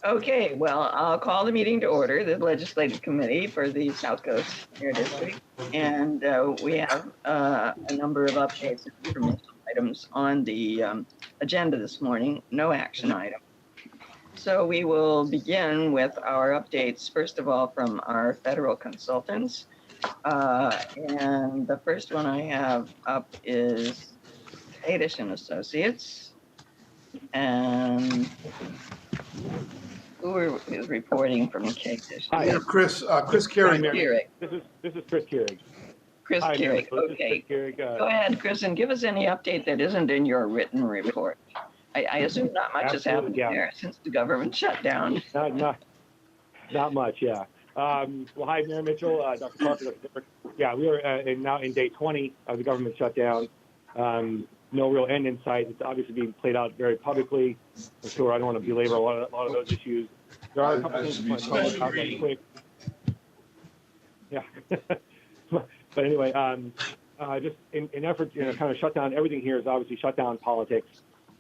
Okay, well, I'll call the meeting to order, the Legislative Committee for the South Coast Air District. And we have a number of updates and informational items on the agenda this morning, no action item. So we will begin with our updates, first of all, from our federal consultants. And the first one I have up is Kadish and Associates. And who is reporting from Kadish? Hi, Chris Keurig. This is Chris Keurig. Chris Hi, Keurig. Okay. Chris Keurig. Go ahead, Chris, and give us any update that isn't in your written report. I assume not much has happened there since the government shut down. Not much, yeah. Well, hi, Mayor Mitchell, Dr. Parker. Yeah, we are now in day 20 of the government shutdown. No real end in sight. It's obviously being played out very publicly. I'm sure I don't want to belabor a lot of those issues. There are a couple things I want to talk about really quick. Yeah. But anyway, just in effort to kind of shut down, everything here is obviously shut down politics.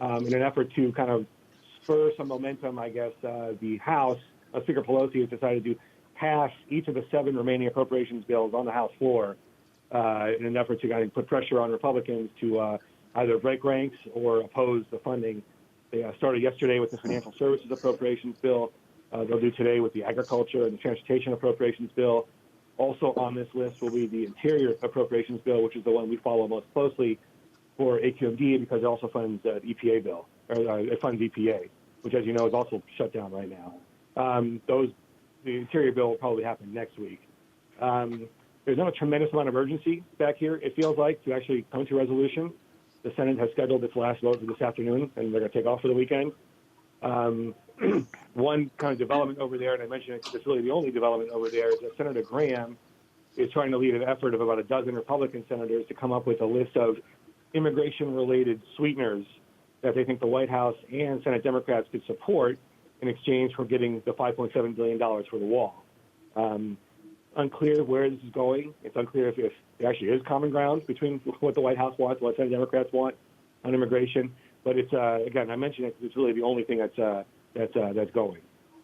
In an effort to kind of spur some momentum, I guess, the House, Speaker Pelosi has decided to pass each of the 7 remaining appropriations bills on the House floor in an effort to kind of put pressure on Republicans to either break ranks or oppose the funding. They started yesterday with the Financial Services Appropriations Bill. They'll do today with the Agriculture and the Transportation Appropriations Bill. Also on this list will be the Interior Appropriations Bill, which is the one we follow most closely for SCAQMD because it also funds the EPA bill, or it funds EPA, which, as you know, is also shut down right now. The Interior bill will probably happen next week. There's not a tremendous amount of urgency back here, it feels like, to actually come to a resolution. The Senate has scheduled its last vote for this afternoon, and they're going to take off for the weekend. One kind of development over there, and I mentioned it's really the only development over there, is that Senator Graham is trying to lead an effort of about a dozen Republican senators to come up with a list of immigration-related sweeteners that they think the White House and Senate Democrats could support in exchange for getting the $5.7 billion for the wall. Unclear where this is going. It's unclear if there actually is common ground between what the White House wants, what Senate Democrats want on immigration. But it's again, I mentioned it because it's really the only thing that's going.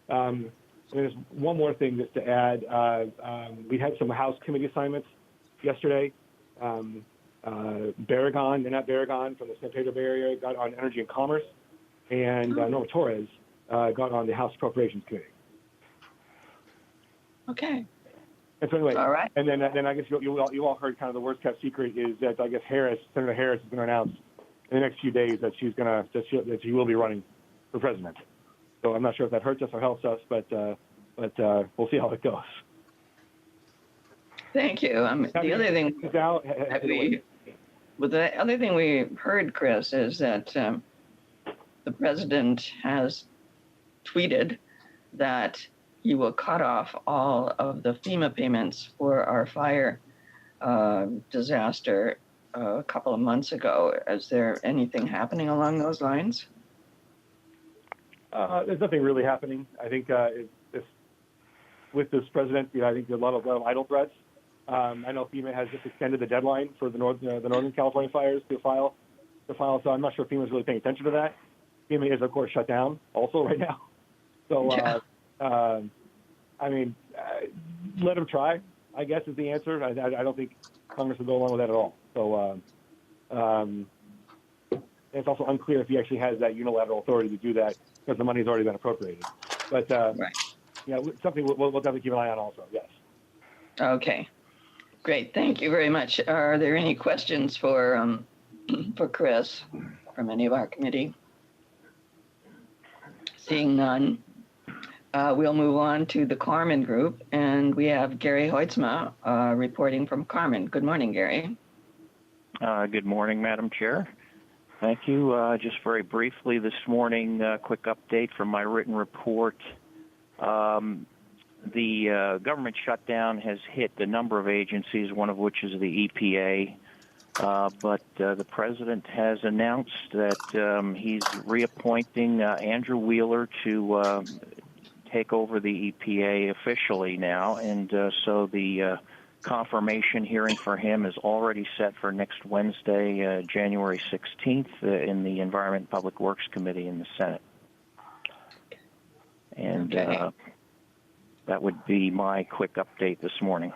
And there's one more thing just to add. We had some House committee assignments yesterday. Barragan, they're not Barragan from the San Pedro Bay Area, got on Energy and Commerce, and Norma Torres got on the House Appropriations Committee. Okay. And so anyway, all right. And then I guess you all heard kind of the worst kept secret is that I guess Senator Harris is going to announce in the next few days that she will be running for president. So I'm not sure if that hurts us or helps us, but we'll see how it goes. Thank you. The other thing we heard, Chris, is that the president has tweeted that he will cut off all of the FEMA payments for our fire disaster a couple of months ago. Is there anything happening along those lines? There's nothing really happening. I think with this president, I think there's a lot of idle threats. I know FEMA has just extended the deadline for the Northern California fires to file. So I'm not sure FEMA is really paying attention to that. FEMA is, of course, shut down also right now. So, let them try, I guess, is the answer. I don't think Congress will go along with that at all. So it's also unclear if he actually has that unilateral authority to do that because the money's already been appropriated. But, something we'll definitely keep an eye on also, yes. Okay. Great. Thank you very much. Are there any questions for Chris from any of our committee? Seeing none, we'll move on to the Carmen Group, and we have Gary Hoitzma reporting from Carmen. Good morning, Gary. Good morning, Madam Chair. Thank you. Just very briefly this morning, quick update from my written report. The government shutdown has hit a number of agencies, one of which is the EPA. But the president has announced that he's reappointing Andrew Wheeler to take over the EPA officially now. And so the confirmation hearing for him is already set for next Wednesday, January 16th, in the Environment and Public Works Committee in the Senate. And Okay. that would be my quick update this morning.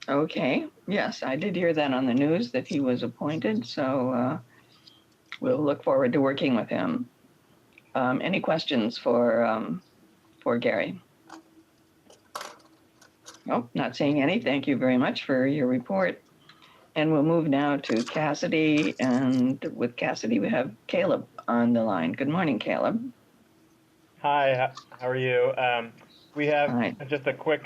Okay. Yes, I did hear that on the news that he was appointed. So we'll look forward to working with him. Any questions for Gary? Nope, not seeing any. Thank you very much for your report. And we'll move now to Cassidy. And with Cassidy, we have Caleb on the line. Good morning, Caleb. Hi, how are you? We have Hi. just a quick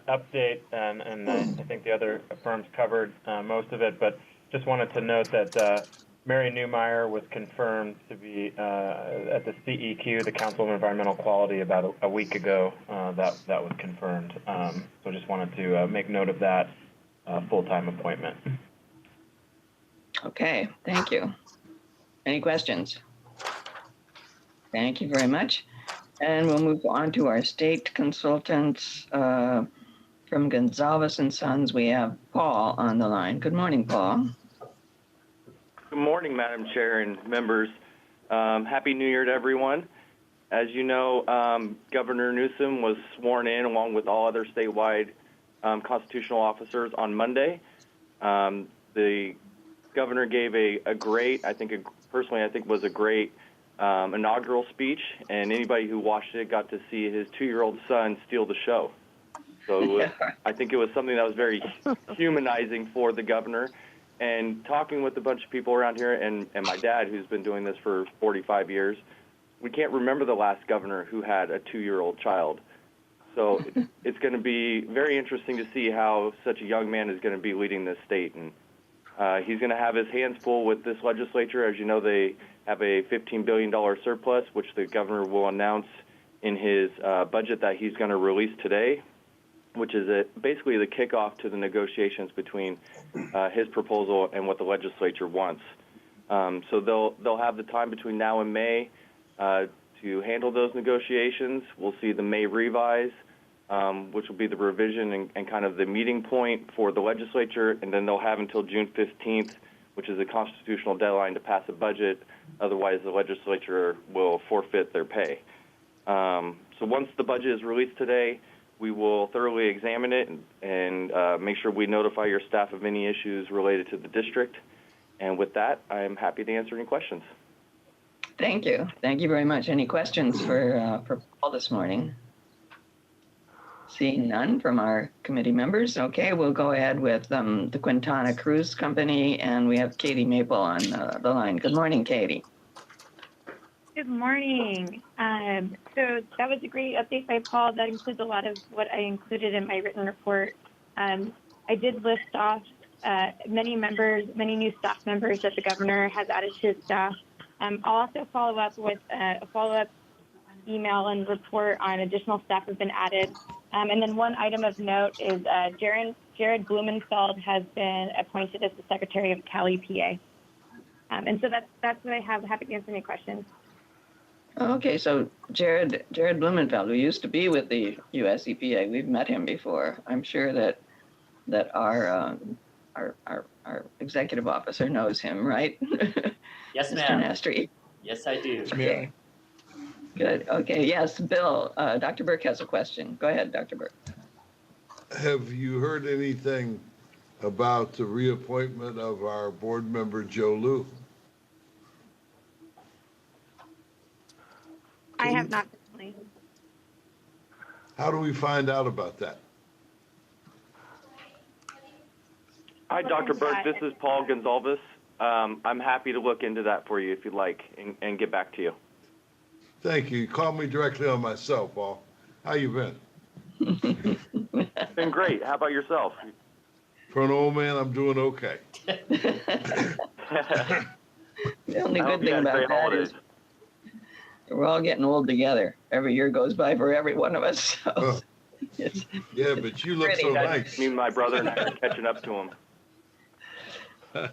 update, and I think the other firms covered most of it, but just wanted to note that Mary Newmeyer was confirmed to be at the CEQ, the Council of Environmental Quality, about a week ago. That was confirmed. So just wanted to make note of that full-time appointment. Okay, thank you. Any questions? Thank you very much. And we'll move on to our state consultants. From Gonzalez and Sons, we have Paul on the line. Good morning, Paul. Good morning, Madam Chair and members. Happy New Year to everyone. As you know, Governor Newsom was sworn in along with all other statewide constitutional officers on Monday. The governor gave a great, personally, I think was a great inaugural speech, and anybody who watched it got to see his 2-year-old son steal the show. So I think it was something that was very humanizing for the governor. And talking with a bunch of people around here, and my dad, who's been doing this for 45 years, we can't remember the last governor who had a 2-year-old child. So it's going to be very interesting to see how such a young man is going to be leading this state. And he's going to have his hands full with this legislature. As you know, they have a $15 billion surplus, which the governor will announce in his budget that he's going to release today, which is basically the kickoff to the negotiations between his proposal and what the legislature wants. So they'll have the time between now and May to handle those negotiations. We'll see the May revise, which will be the revision and kind of the meeting point for the legislature, and then they'll have until June 15th, which is a constitutional deadline to pass a budget. Otherwise, the legislature will forfeit their pay. So once the budget is released today, we will thoroughly examine it and make sure we notify your staff of any issues related to the district. And with that, I am happy to answer any questions. Thank you. Thank you very much. Any questions for Paul this morning? Seeing none from our committee members. Okay, we'll go ahead with the Quintana Cruise Company, and we have Katie Maple on the line. Good morning, Katie. Good morning. So that was a great update by Paul. That includes a lot of what I included in my written report. I did list off many new staff members that the governor has added to his staff. I'll also follow up with a follow-up email and report on additional staff have been added. And then one item of note is Jared Blumenfeld has been appointed as the Secretary of Cal EPA. And so that's what I have. Happy to answer any questions. Okay, so Jared Blumenfeld, who used to be with the US EPA, we've met him before. I'm sure that our executive officer knows him, right? Yes, Mr. ma'am. Nastri. Yes, I do. Okay. Good. Okay. Yes, Bill. Dr. Burke has a question. Go ahead, Dr. Burke. Have you heard anything about the reappointment of our board member, Joe Liu? I have not personally. How do we find out about that? Hi, Dr. Burke. This is Paul Gonzalez. I'm happy to look into that for you if you'd like and get back to you. Thank you. Call me directly on my cell, Paul. How you been? Been great. How about yourself? For an old man, I'm doing okay. The only I good hope you thing had about great that holidays. is we're all getting old together. Every year goes by for every one of us. So Oh, it's yeah, but you look so nice. Me and my brother and I are catching up to him.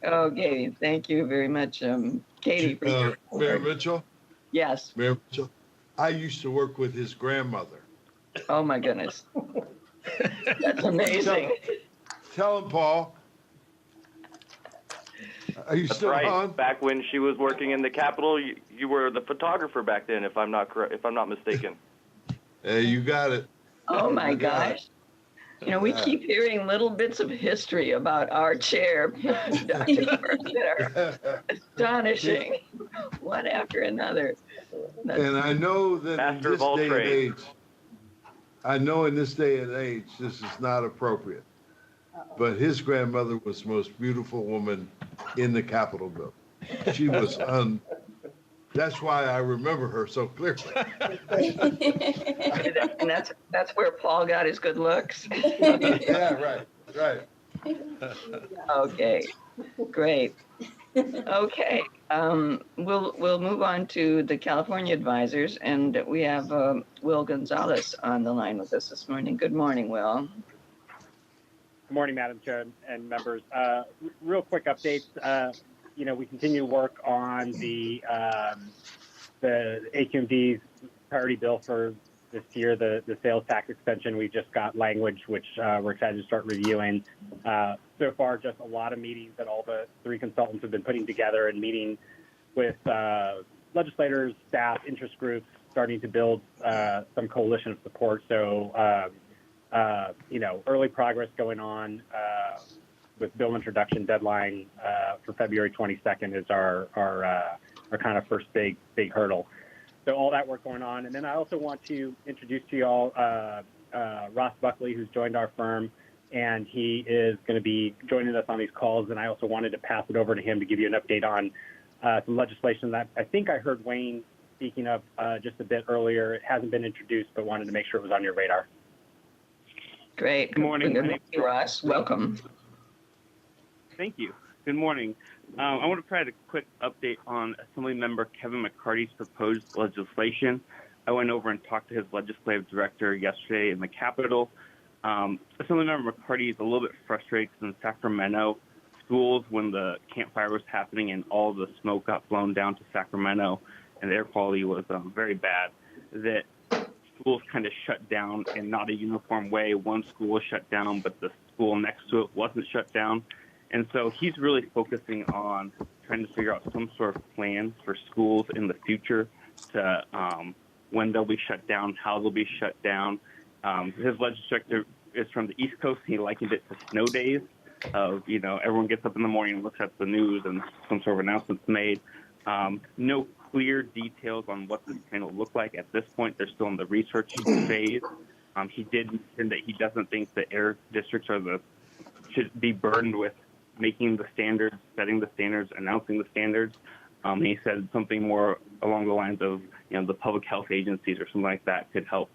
okay. Thank you very much, Katie. For your Mayor Mitchell? yes. Mayor Mitchell, I used to work with his grandmother. Oh my goodness. That's amazing. Tell him, Paul. Are you That's still right. on? Back when she was working in the Capitol, you were the photographer back then, if I'm not mistaken. You got it. Oh my You got it. gosh. You know, we keep hearing little bits of history about our chair, Dr. Burke, that are astonishing, one after another. And I know that in Master of this all day and trades. age, I know in this day and age, this is not appropriate. But his grandmother was the most beautiful woman in the Capitol building. She was that's why I remember her so clearly. And that's where Paul got his good looks. Yeah, right. Okay, great. Okay, we'll move on to the California advisors, and we have Will Gonzalez on the line with us this morning. Good morning, Will. Good morning, Madam Chair and members. Real quick updates. We continue to work on the SCAQMD's priority bill for this year, the sales tax extension. We just got language, which we're excited to start reviewing. So far, just a lot of meetings that all the three consultants have been putting together and meeting with legislators, staff, interest groups, starting to build some coalition of support. So, early progress going on with bill introduction deadline for February 22nd is our kind of first big hurdle. So all that work going on. And then I also want to introduce to you all Ross Buckley, who's joined our firm, and he is going to be joining us on these calls. And I also wanted to pass it over to him to give you an update on some legislation that I think I heard Wayne speaking of just a bit earlier. It hasn't been introduced, but wanted to make sure it was on your radar. Great. Good morning. Good morning, Ross. Welcome. Thank you. Good morning. I want to provide a quick update on Assemblymember Kevin McCarty's proposed legislation. I went over and talked to his legislative director yesterday in the Capitol. Assemblymember McCarty is a little bit frustrated because in Sacramento, schools, when the campfire was happening and all the smoke got blown down to Sacramento and the air quality was very bad, that schools kind of shut down in not a uniform way. One school was shut down, but the school next to it wasn't shut down. And so he's really focusing on trying to figure out some sort of plan for schools in the future to when they'll be shut down, how they'll be shut down. His legislature is from the East Coast. He likened it to snow days of, everyone gets up in the morning and looks at the news and some sort of announcement's made. No clear details on what this plan will look like at this point. They're still in the research phase. He did mention that he doesn't think the air districts should be burdened with making the standards, setting the standards, announcing the standards. He said something more along the lines of, the public health agencies or something like that could help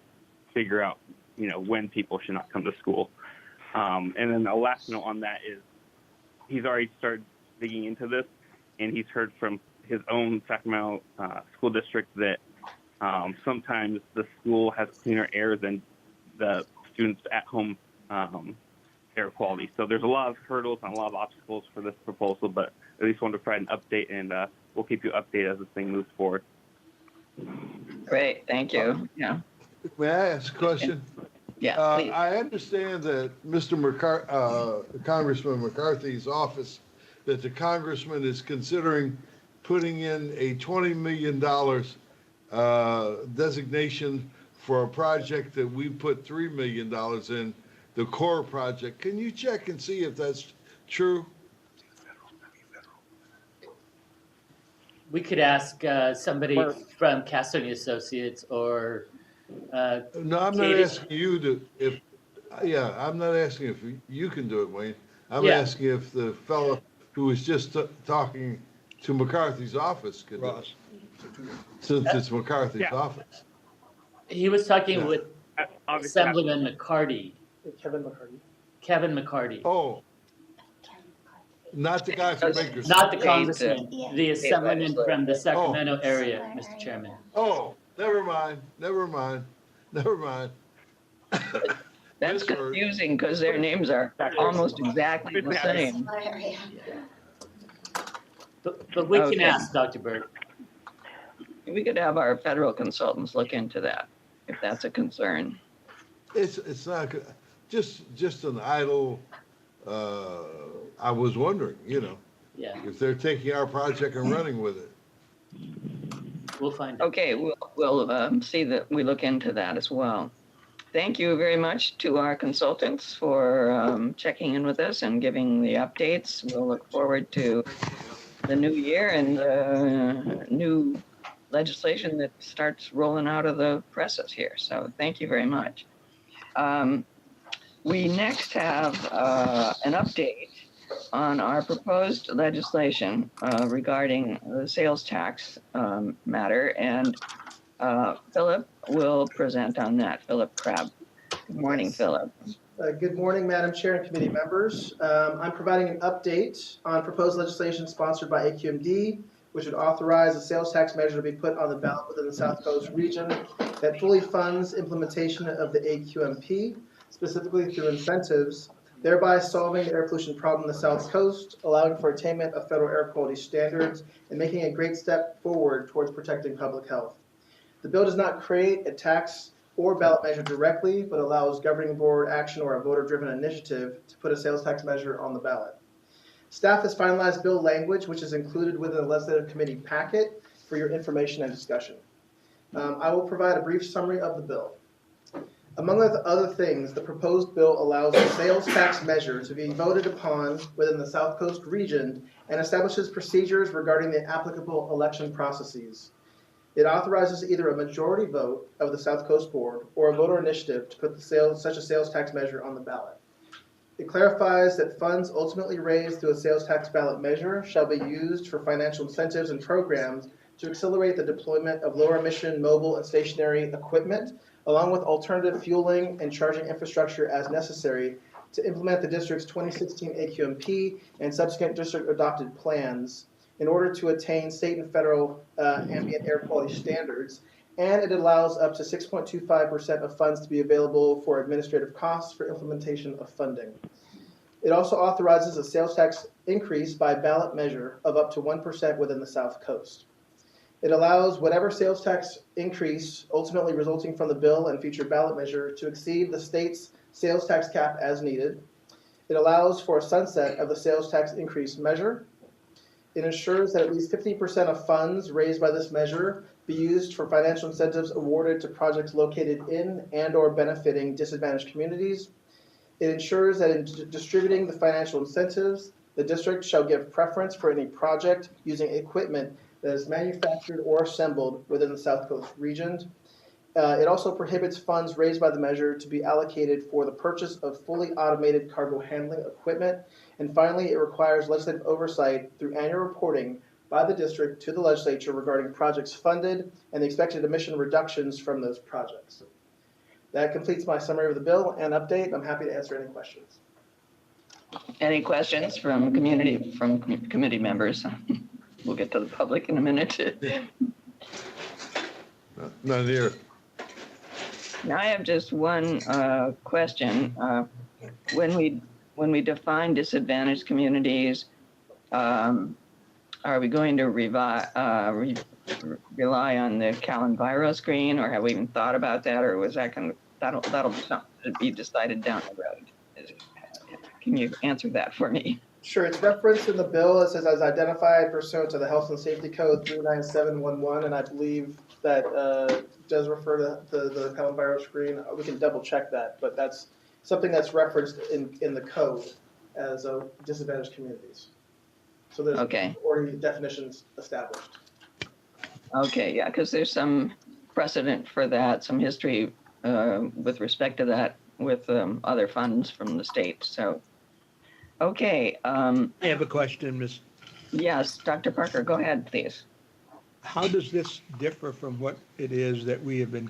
figure out, when people should not come to school. And then the last note on that is he's already started digging into this, and he's heard from his own Sacramento school district that sometimes the school has cleaner air than the students at home air quality. So there's a lot of hurdles and a lot of obstacles for this proposal, but at least wanted to provide an update, and we'll keep you updated as this thing moves forward. Great. Thank you. Yeah. May I ask a question? Yeah, please. I understand that Congressman McCarthy's office, that the congressman is considering putting in a $20 million designation for a project that we put $3 million in, the core project. Can you check and see if that's true? We could ask somebody from Castoni Associates or. No, I'm not asking you I'm not asking if you can do it, Wayne. I'm asking if the fellow who was just talking to McCarthy's office could do it. Since it's McCarthy's office. He was talking with Assemblyman McCarty. Kevin McCarty. Oh. Not the guy from Bakersfield. Not the congressman, the assemblyman from the Sacramento area, Mr. Chairman. Oh, never mind. That's confusing because their names are almost exactly the same. But we can ask Dr. Bird. We could have our federal consultants look into that if that's a concern. It's not just an idle. I was wondering, if they're taking our project and running with it. We'll find it. Okay, we'll see that we look into that as well. Thank you very much to our consultants for checking in with us and giving the updates. We'll look forward to the new year and the new legislation that starts rolling out of the presses here. So thank you very much. We next have an update on our proposed legislation regarding the sales tax matter, and Philip will present on that. Philip Crabb. Good morning, Philip. Good morning, Madam Chair and committee members. I'm providing an update on proposed legislation sponsored by AQMD, which would authorize a sales tax measure to be put on the ballot within the South Coast region that fully funds implementation of the AQMP, specifically through incentives, thereby solving the air pollution problem in the South Coast, allowing for attainment of federal air quality standards, and making a great step forward towards protecting public health. The bill does not create a tax or ballot measure directly, but allows governing board action or a voter-driven initiative to put a sales tax measure on the ballot. Staff has finalized bill language, which is included within the legislative committee packet for your information and discussion. I will provide a brief summary of the bill. Among other things, the proposed bill allows a sales tax measure to be voted upon within the South Coast region and establishes procedures regarding the applicable election processes. It authorizes either a majority vote of the South Coast Board or a voter initiative to put such a sales tax measure on the ballot. It clarifies that funds ultimately raised through a sales tax ballot measure shall be used for financial incentives and programs to accelerate the deployment of lower emission mobile and stationary equipment, along with alternative fueling and charging infrastructure as necessary to implement the district's 2016 AQMP and subsequent district adopted plans in order to attain state and federal ambient air quality standards. And it allows up to 6.25% of funds to be available for administrative costs for implementation of funding. It also authorizes a sales tax increase by ballot measure of up to 1% within the South Coast. It allows whatever sales tax increase ultimately resulting from the bill and future ballot measure to exceed the state's sales tax cap as needed. It allows for a sunset of the sales tax increase measure. It ensures that at least 50% of funds raised by this measure be used for financial incentives awarded to projects located in and or benefiting disadvantaged communities. It ensures that in distributing the financial incentives, the district shall give preference for any project using equipment that is manufactured or assembled within the South Coast region. It also prohibits funds raised by the measure to be allocated for the purchase of fully automated cargo handling equipment. And finally, it requires legislative oversight through annual reporting by the district to the legislature regarding projects funded and the expected emission reductions from those projects. That completes my summary of the bill and update. I'm happy to answer any questions. Any questions from committee members? We'll get to the public in a minute. None here. Now I have just one question. When we define disadvantaged communities, are we going to rely on the Cal-Enviro screen, or have we even thought about that, or was that that'll be decided down the road? Can you answer that for me? Sure, it's referenced in the bill. It says as identified pursuant to the Health and Safety Code 39711, and I believe that does refer to the Cal-Enviro screen. We can double check that, but that's something that's referenced in the code as disadvantaged communities. So there's already definitions established. Okay, yeah, because there's some precedent for that, some history with respect to that with other funds from the state. So, okay. I have a question, Ms. Yes, Dr. Parker, go ahead, please. How does this differ from what it is that we have been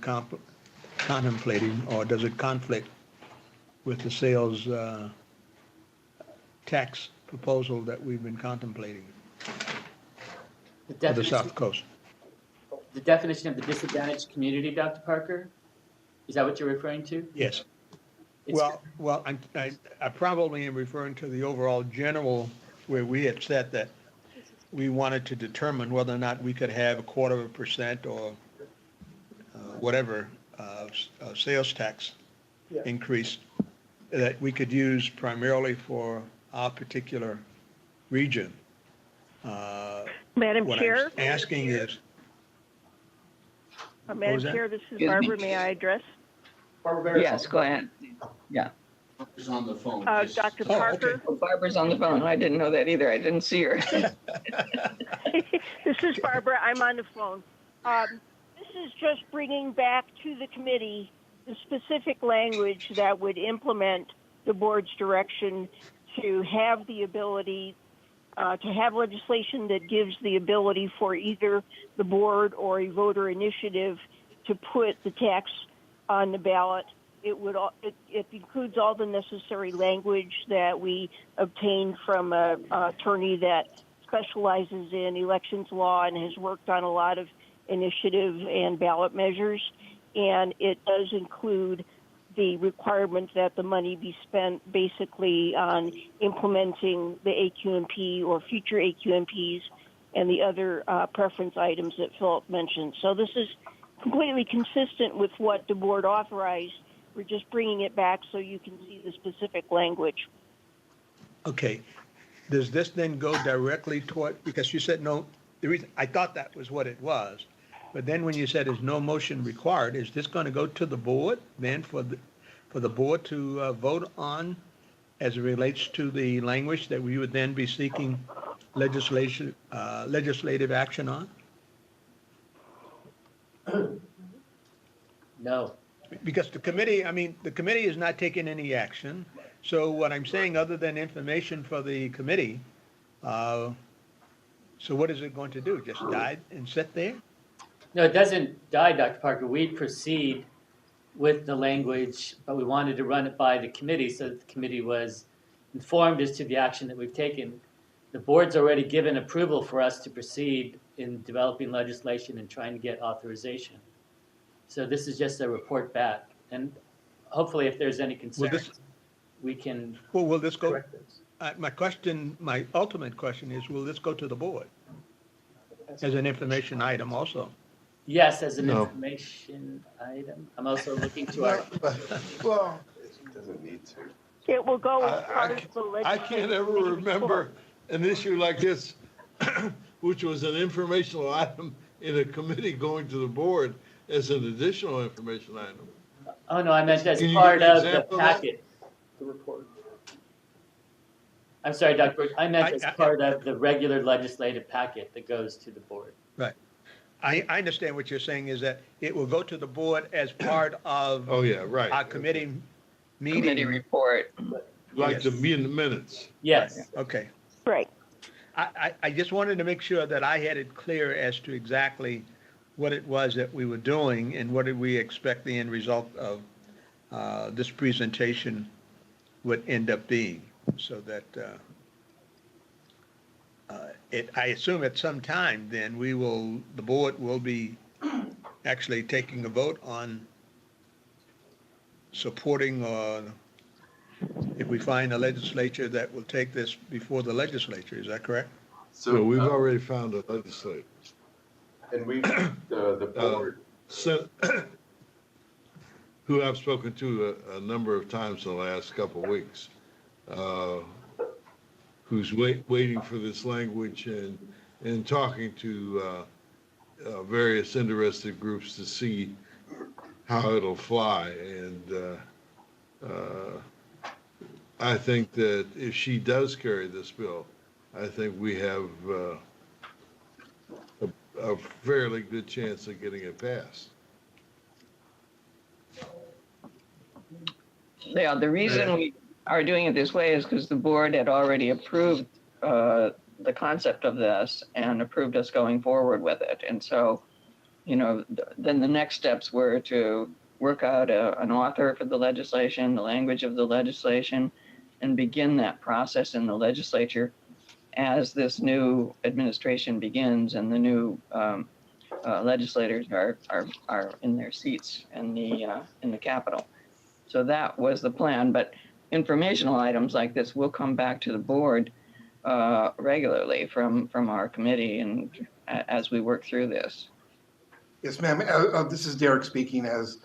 contemplating, or does it conflict with the sales tax proposal that we've been contemplating for the South Coast? The definition of the disadvantaged community, Dr. Parker? Is that what you're referring to? Yes. Well, I probably am referring to the overall general, where we had said that we wanted to determine whether or not we could have 0.25% or whatever sales tax increase that we could use primarily for our particular region. Madam what Chair? I'm asking is, Madam Chair, this is Excuse me. Barbara. May I address? Barbara Yes, go ahead. Yeah. Is on the phone. Dr. Parker? Oh, Barbara's on the phone. I didn't know that either. I didn't see her. This is Barbara. I'm on the phone. This is just bringing back to the committee the specific language that would implement the board's direction to have the ability to have legislation that gives the ability for either the board or a voter initiative to put the tax on the ballot. It includes all the necessary language that we obtained from an attorney that specializes in elections law and has worked on a lot of initiative and ballot measures. And it does include the requirement that the money be spent basically on implementing the AQMP or future AQMPs and the other preference items that Philip mentioned. So this is completely consistent with what the board authorized. We're just bringing it back so you can see the specific language. Okay. Does this then go directly toward, because you said no, the reason, I thought that was what it was. But then when you said there's no motion required, is this going to go to the board then for the board to vote on as it relates to the language that we would then be seeking legislative action on? No. Because the committee is not taking any action. So what I'm saying, other than information for the committee, so what is it going to do? Just die and sit there? No, it doesn't die, Dr. Parker. We proceed with the language, but we wanted to run it by the committee so that the committee was informed as to the action that we've taken. The board's already given approval for us to proceed in developing legislation and trying to get authorization. So this is just a report back. And hopefully if there's any concerns, we can will this go? correct this. My ultimate question is, will this go to the board as an information item also? Yes, as an information item. I'm also looking to our. Well, it doesn't need to. It will go as part of the I legislative can't ever committee remember report. an issue like this, which was an informational item in a committee going to the board as an additional information item. Oh, no, I meant as Can you part give an of the example of that? packet. The report. I'm sorry, Dr. Burke, I meant as part of the regular legislative packet that goes to the board. Right. I understand what you're saying is that it will go to the board as part of Oh, yeah, right. our committee meeting. Committee report. Like the minutes. Yes. Okay. Right. I just wanted to make sure that I had it clear as to exactly what it was that we were doing and what did we expect the end result of this presentation would end up being, so that I assume at some time then the board will be actually taking a vote on supporting if we find a legislature that will take this before the legislature. Is that correct? So we've already found a legislator. And we, the board. Who I've spoken to a number of times in the last couple of weeks, who's waiting for this language and talking to various interested groups to see how it'll fly. And I think that if she does carry this bill, I think we have a fairly good chance of getting it passed. Yeah, the reason we are doing it this way is because the board had already approved the concept of this and approved us going forward with it. And so, then the next steps were to work out an author for the legislation, the language of the legislation, and begin that process in the legislature as this new administration begins and the new legislators are in their seats in the Capitol. So that was the plan, but informational items like this will come back to the board regularly from our committee and as we work through this. Yes, ma'am. This is Derek speaking. As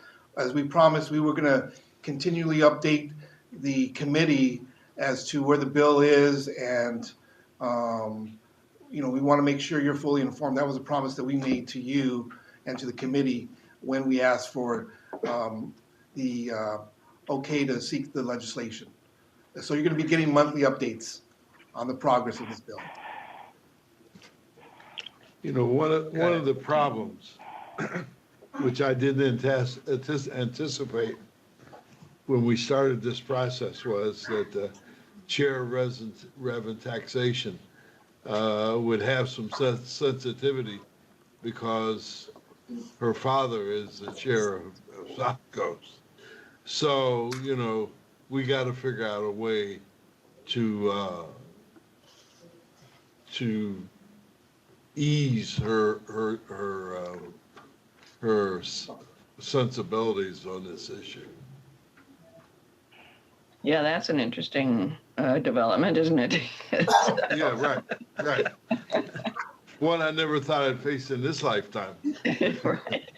we promised, we were going to continually update the committee as to where the bill is, and we want to make sure you're fully informed. That was a promise that we made to you and to the committee when we ask for the okay to seek the legislation. So you're going to be getting monthly updates on the progress of this bill. You know, one of the problems, which I didn't anticipate when we started this process, was that the chair of revenue taxation would have some sensitivity because her father is the chair of South Coast. So, you know, we got to figure out a way to ease her sensibilities on this issue. Yeah, that's an interesting development, isn't it? Yeah, right. One I never thought I'd face in this lifetime. Right.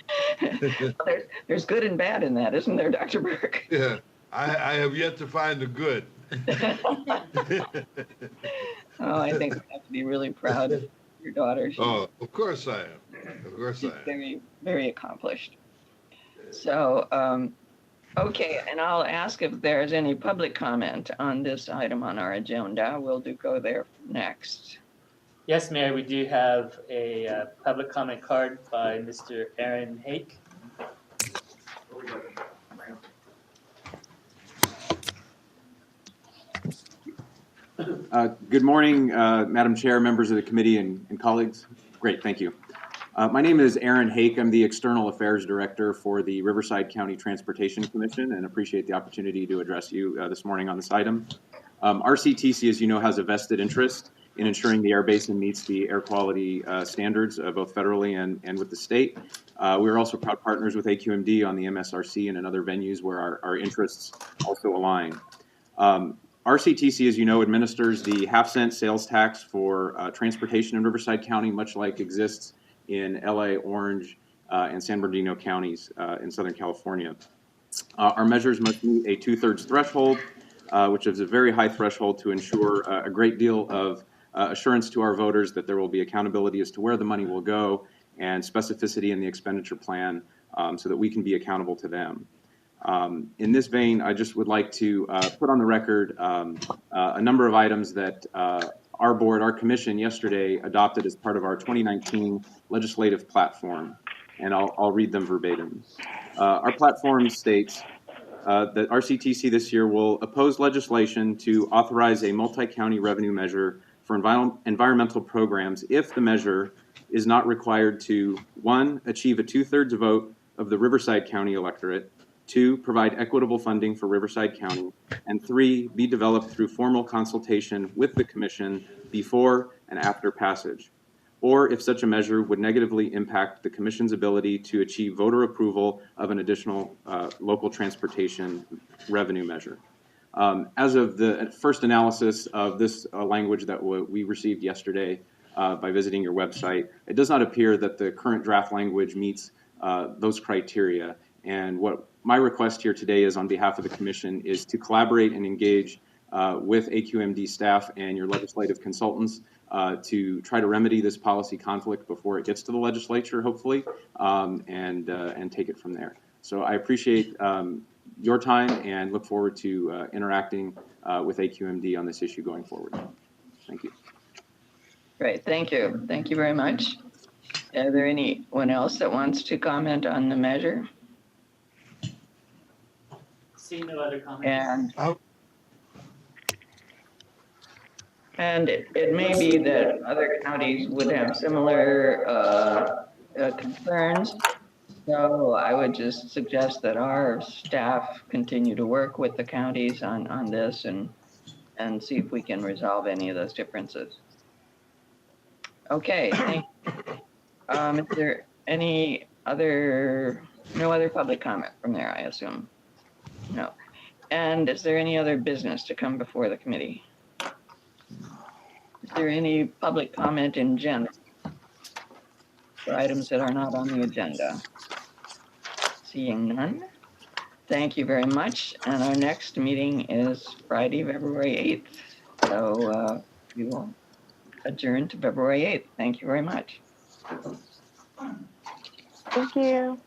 There's good and bad in that, isn't there, Dr. Burke? Yeah, I have yet to find the good. Oh, I think we have to be really proud of your daughter. Oh, of course I am. Of course I am. Very, very accomplished. So, okay, and I'll ask if there's any public comment on this item on our agenda. We'll go there next. Yes, Mayor, we do have a public comment card by Mr. Aaron Hake. Good morning, Madam Chair, members of the committee, and colleagues. Great, thank you. My name is Aaron Hake. I'm the External Affairs Director for the Riverside County Transportation Commission, and appreciate the opportunity to address you this morning on this item. RCTC, as you know, has a vested interest in ensuring the air basin meets the air quality standards, both federally and with the state. We are also proud partners with AQMD on the MSRC and in other venues where our interests also align. RCTC, as you know, administers the half-cent sales tax for transportation in Riverside County, much like exists in LA, Orange, and San Bernardino counties in Southern California. Our measures must meet a 2/3 threshold, which is a very high threshold to ensure a great deal of assurance to our voters that there will be accountability as to where the money will go and specificity in the expenditure plan so that we can be accountable to them. In this vein, I just would like to put on the record a number of items that our board, our commission yesterday adopted as part of our 2019 legislative platform, and I'll read them verbatim. Our platform states that RCTC this year will oppose legislation to authorize a multi-county revenue measure for environmental programs if the measure is not required to, 1, achieve a 2/3 vote of the Riverside County electorate, 2, provide equitable funding for Riverside County, and 3, be developed through formal consultation with the Commission before and after passage, or if such a measure would negatively impact the Commission's ability to achieve voter approval of an additional local transportation revenue measure. As of the first analysis of this language that we received yesterday by visiting your website, it does not appear that the current draft language meets those criteria. And what my request here today is on behalf of the Commission is to collaborate and engage with AQMD staff and your legislative consultants to try to remedy this policy conflict before it gets to the legislature, hopefully, and take it from there. So I appreciate your time and look forward to interacting with AQMD on this issue going forward. Thank you. Great, thank you. Thank you very much. Is there anyone else that wants to comment on the measure? See no other comments. And it may be that other counties would have similar concerns. So I would just suggest that our staff continue to work with the counties on this and see if we can resolve any of those differences. Okay, thank you. Is there no other public comment from there, I assume? No. And is there any other business to come before the committee? Is there any public comment in general for items that are not on the agenda? Seeing none, thank you very much. And our next meeting is Friday, February 8th. So we will adjourn to February 8th. Thank you very much. Thank you.